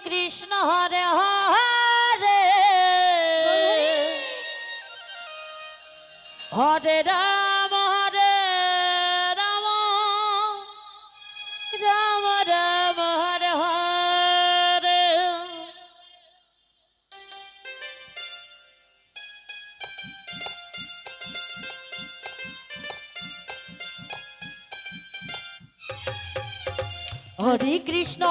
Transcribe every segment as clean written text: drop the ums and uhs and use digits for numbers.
কৃষ্ণ হরে হরে হরে রাম রাম রাম হরে হরে। হরে কৃষ্ণ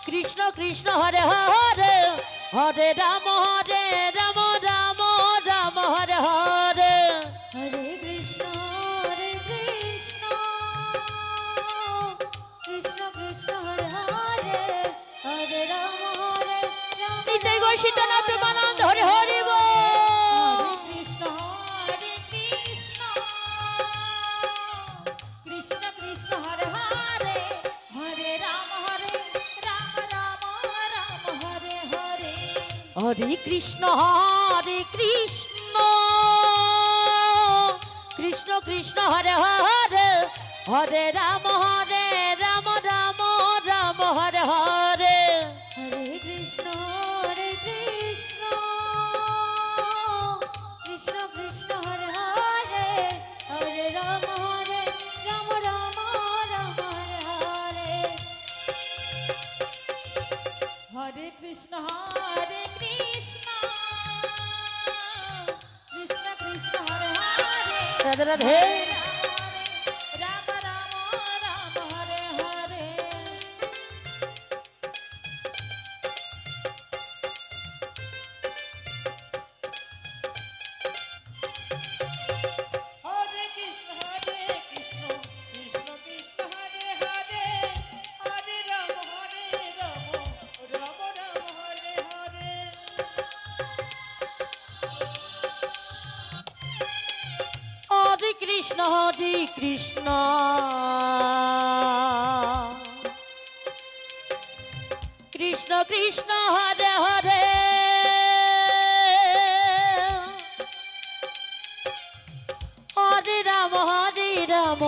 কৃষ্ণ কৃষ্ণ হরে হরে হরে রাম রাম রাম হরে হরে। হরে কৃষ্ণ কৃষ্ণ কৃষ্ণ হরে হরে হরে রাম রাম নিতাই গো সীতানাথ প্রেমানন্দ হরে হরি বল। হরে কৃষ্ণ কৃষ্ণ কৃষ্ণ হরে হরে হরে রাম রাম হরে হরে। হরে কৃষ্ণ কৃষ্ণ কৃষ্ণ হরে হরে হরে রাম রাম রাম হরে হরে। হরে কৃষ্ণ কৃষ্ণ কৃষ্ণ হরে হরে হরে রাম রাম হরে হরে। হরে কৃষ্ণ কৃষ্ণ কৃষ্ণ হরে হরে রাধে রাধে। রাম রাম হরে হরে। হরে কৃষ্ণ কৃষ্ণ কৃষ্ণ হরে হরে হরে রাম রাম হরে হরে। হরে কৃষ্ণ কৃষ্ণ কৃষ্ণ হরে হরে হরে রাম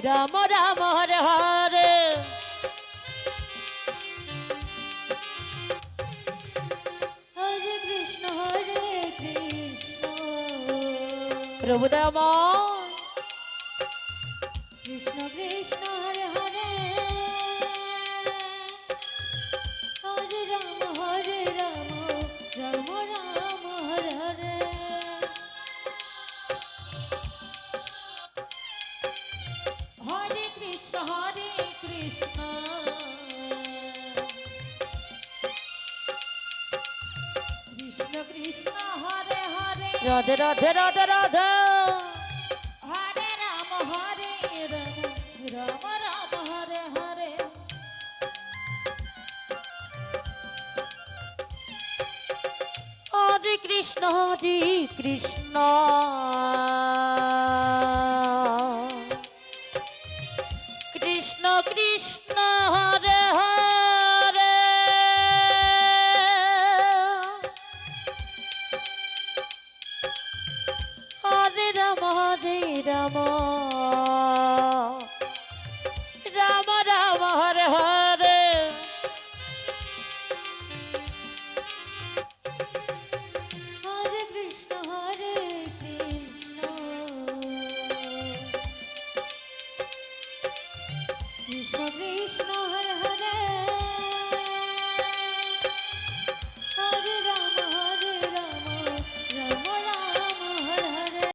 রাম রাম হরে হরে। হরে কৃষ্ণ প্রভু দাম কৃষ্ণ কৃষ্ণ হরে হরে হরে রাম রাম রাম হরে হরে। হরে কৃষ্ণ কৃষ্ণ কৃষ্ণ হরে হরে রাধে রাধে রাধে রাধে। হরে রাম রাম রাম হরে হরে। হরে কৃষ্ণ কৃষ্ণ কৃষ্ণ হরে হরে হরে রাম